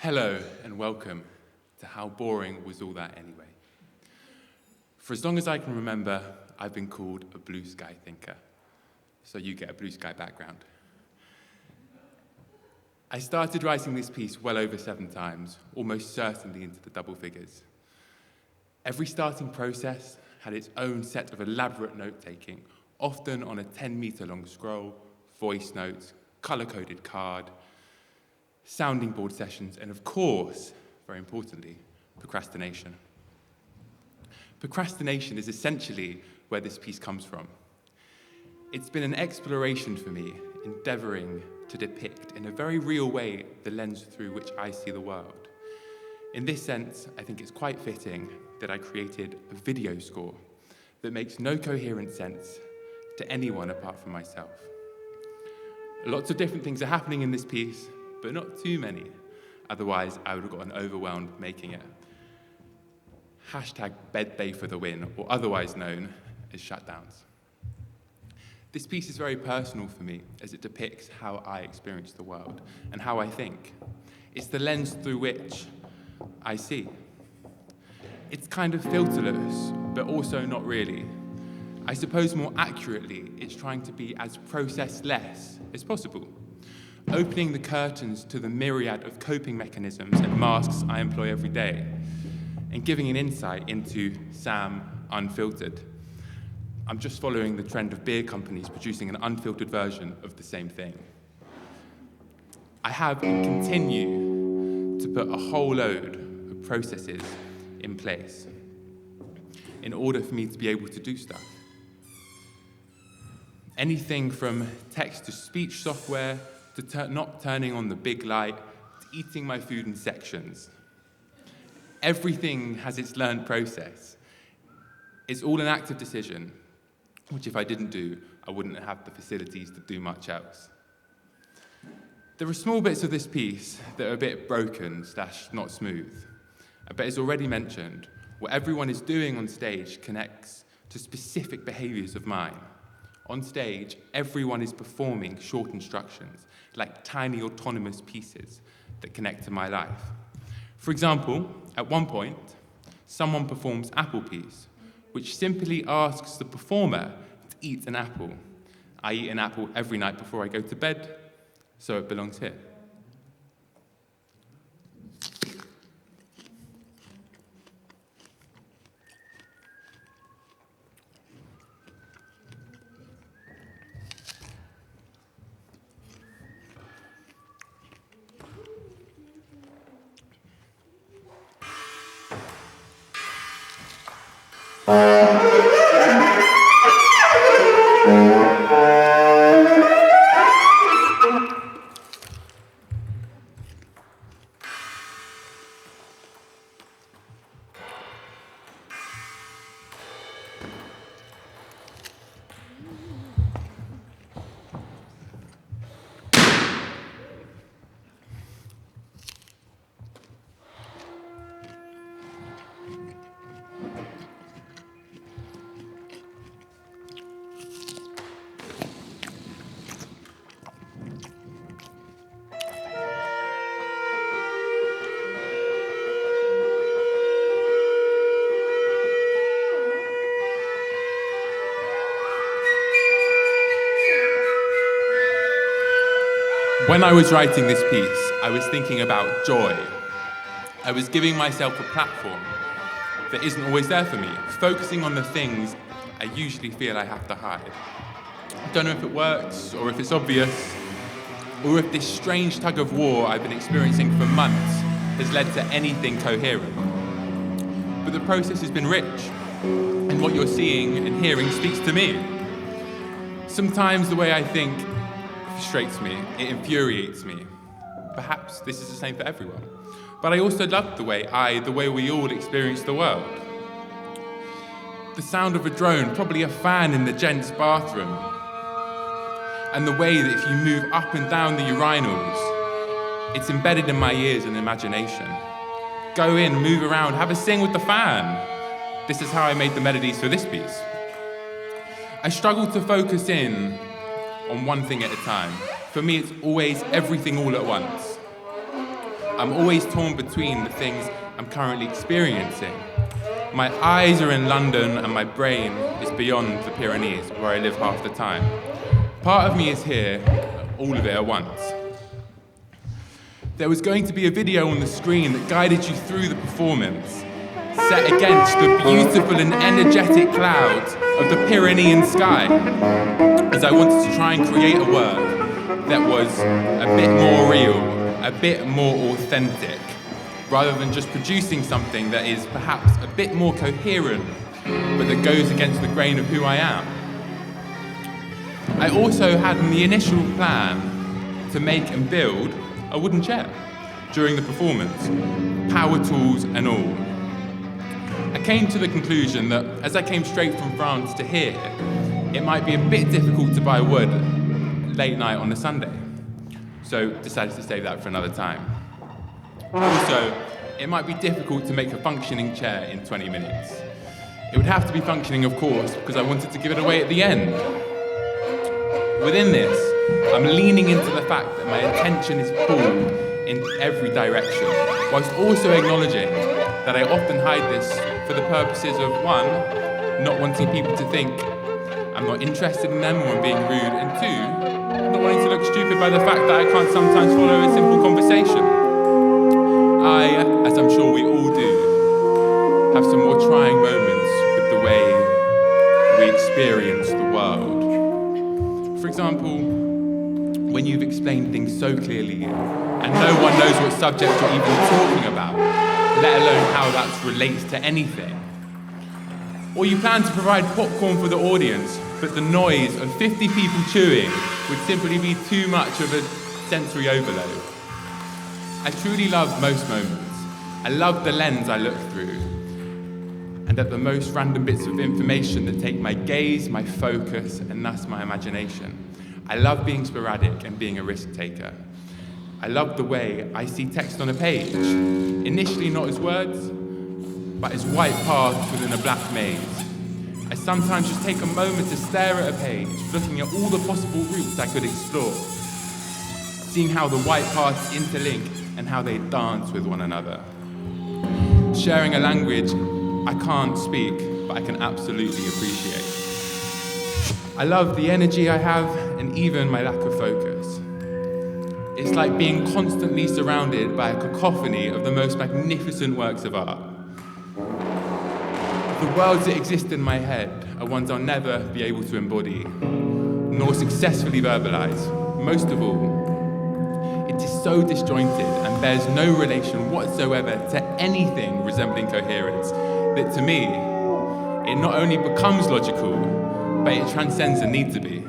Hello and welcome to How Boring Was All That Anyway. For as long as I can remember, I've been called a blue sky thinker, so you get a blue sky background. I started writing this piece well over 7 times, almost certainly into the double figures. Every starting process had its own set of elaborate note-taking, often on a 10-meter-long scroll, voice notes, colour-coded card, sounding board sessions, and of course, very importantly, procrastination. Procrastination is essentially where this piece comes from. It's been an exploration for me, endeavouring to depict in a very real way the lens through which I see the world. In this sense, I think it's quite fitting that I created a video score that makes no coherent sense to anyone apart from myself. Lots of different things are happening in this piece, but not too many. Otherwise, I would have gotten overwhelmed making it. #bedbay for the win, or otherwise known as shutdowns. This piece is very personal for me, as it depicts how I experience the world and how I think. It's the lens through which I see. It's kind of filterless, but also not really. I suppose more accurately, it's trying to be as process-less as possible, opening the curtains to the myriad of coping mechanisms and masks I employ every day, and giving an insight into Sam Unfiltered. I'm just following the trend of beer companies producing an unfiltered version of the same thing. I have and continue to put a whole load of processes in place in order for me to be able to do stuff. Anything from text-to-speech software to not turning on the big light, to eating my food in sections. Everything has its learned process. It's all an active decision, which if I didn't do, I wouldn't have the facilities to do much else. There are small bits of this piece that are a bit broken / not smooth. But as already mentioned, what everyone is doing on stage connects to specific behaviours of mine. On stage, everyone is performing short instructions, like tiny autonomous pieces that connect to my life. For example, at one point, someone performs Apple Peas, which simply asks the performer to eat an apple. I eat an apple every night before I go to bed, so it belongs here. When I was writing this piece, I was thinking about joy. I was giving myself a platform that isn't always there for me, focusing on the things I usually feel I have to hide. I don't know if it works, or if it's obvious, or if this strange tug of war I've been experiencing for months has led to anything coherent. But the process has been rich, and what you're seeing and hearing speaks to me. Sometimes the way I think frustrates me, it infuriates me. Perhaps this is the same for everyone. But I also love the way we all experience the world. The sound of a drone, probably a fan in the gents' bathroom. And the way that if you move up and down the urinals, it's embedded in my ears and imagination. Go in, move around, have a sing with the fan. This is how I made the melodies for this piece. I struggle to focus in on one thing at a time. For me, it's always everything all at once. I'm always torn between the things I'm currently experiencing. My eyes are in London and my brain is beyond the Pyrenees, where I live half the time. Part of me is here, all of it at once. There was going to be a video on the screen that guided you through the performance, set against the beautiful and energetic clouds of the Pyrenean sky, as I wanted to try and create a work that was a bit more real, a bit more authentic, rather than just producing something that is perhaps a bit more coherent, but that goes against the grain of who I am. I also had in the initial plan to make and build a wooden chair during the performance, power tools and all. I came to the conclusion that as I came straight from France to here, it might be a bit difficult to buy wood late night on a Sunday, so decided to save that for another time. Also, it might be difficult to make a functioning chair in 20 minutes. It would have to be functioning, of course, because I wanted to give it away at the end. Within this, I'm leaning into the fact that my attention is pulled in every direction, whilst also acknowledging that I often hide this for the purposes of, one, not wanting people to think I'm not interested in them or I'm being rude, and two, not wanting to look stupid by the fact that I can't sometimes follow a simple conversation. I, as I'm sure we all do, have some more trying moments with the way we experience the world. For example, when you've explained things so clearly and no one knows what subject you're even talking about, let alone how that relates to anything. Or you plan to provide popcorn for the audience, but the noise of 50 people chewing would simply be too much of a sensory overload. I truly love most moments. I love the lens I look through, and at the most random bits of information that take my gaze, my focus, and thus my imagination. I love being sporadic and being a risk taker. I love the way I see text on a page, initially not as words, but as white paths within a black maze. I sometimes just take a moment to stare at a page, looking at all the possible routes I could explore, seeing how the white paths interlink and how they dance with one another. Sharing a language I can't speak, but I can absolutely appreciate. I love the energy I have and even my lack of focus. It's like being constantly surrounded by a cacophony of the most magnificent works of art. The worlds that exist in my head are ones I'll never be able to embody, nor successfully verbalize. Most of all, it is so disjointed and bears no relation whatsoever to anything resembling coherence that to me, it not only becomes logical, but it transcends the need to be.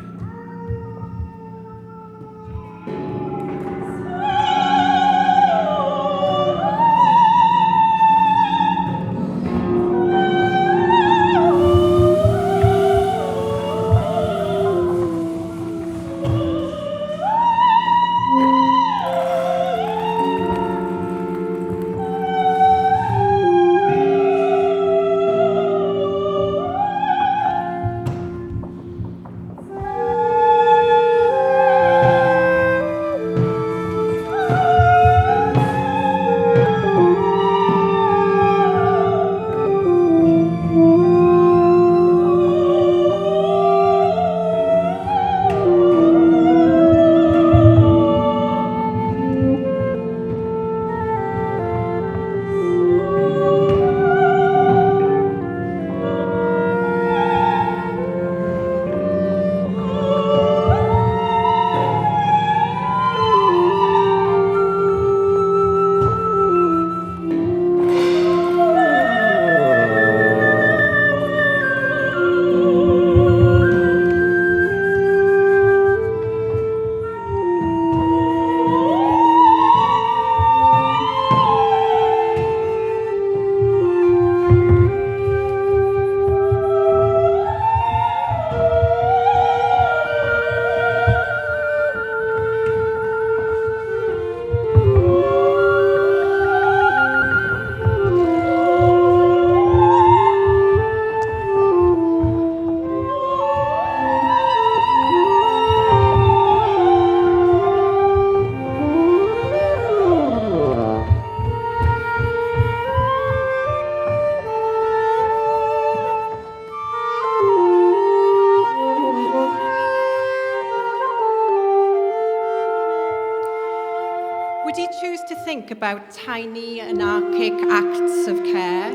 think about tiny anarchic acts of care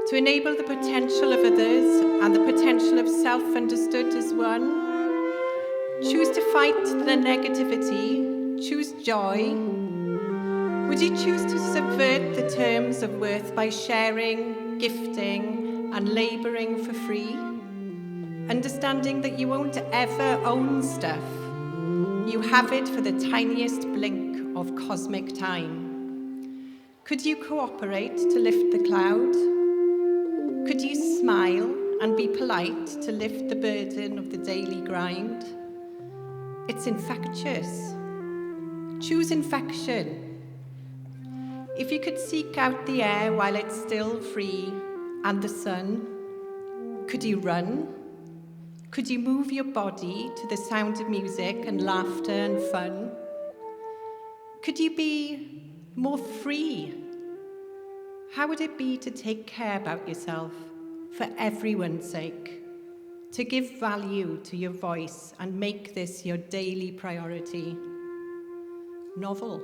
to enable the potential of others and the potential of self-understood as one. Choose to fight the negativity, choose joy. Would you choose to subvert the terms of worth by sharing, gifting, and labouring for free? Understanding that you won't ever own stuff. You have it for the tiniest blink of cosmic time. Could you cooperate to lift the cloud? Could you smile and be polite to lift the burden of the daily grind? It's infectious. Choose infection. If you could seek out the air while it's still free and the sun, could you run? Could you move your body to the sound of music and laughter and fun? Could you be more free? How would it be to take care about yourself for everyone's sake? To give value to your voice and make this your daily priority? Novel.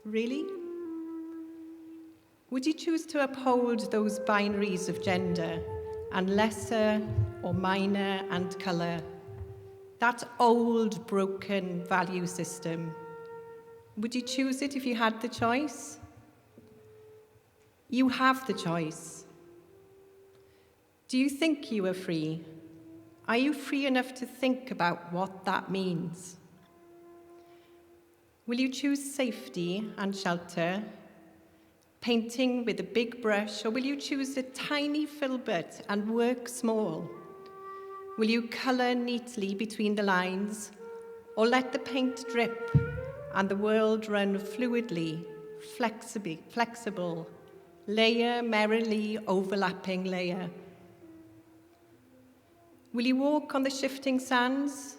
Really? Would you choose to uphold those binaries of gender and lesser or minor and colour? That old, broken value system. Would you choose it if you had the choice? You have the choice. Do you think you are free? Are you free enough to think about what that means? Will you choose safety and shelter, painting with a big brush, or will you choose a tiny filbert and work small? Will you colour neatly between the lines, or let the paint drip and the world run fluidly, flexible, layer merrily overlapping layer? Will you walk on the shifting sands?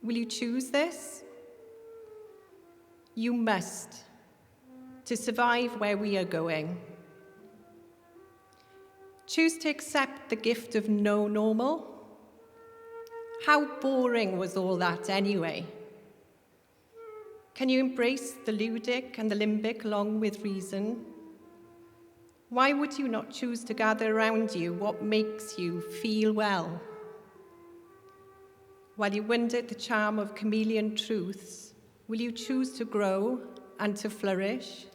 Will you choose this? You must, to survive where we are going. Choose to accept the gift of no normal. How boring was all that anyway? Can you embrace the ludic and the limbic along with reason? Why would you not choose to gather around you what makes you feel well? While you wonder at the charm of chameleon truths, will you choose to grow and to flourish?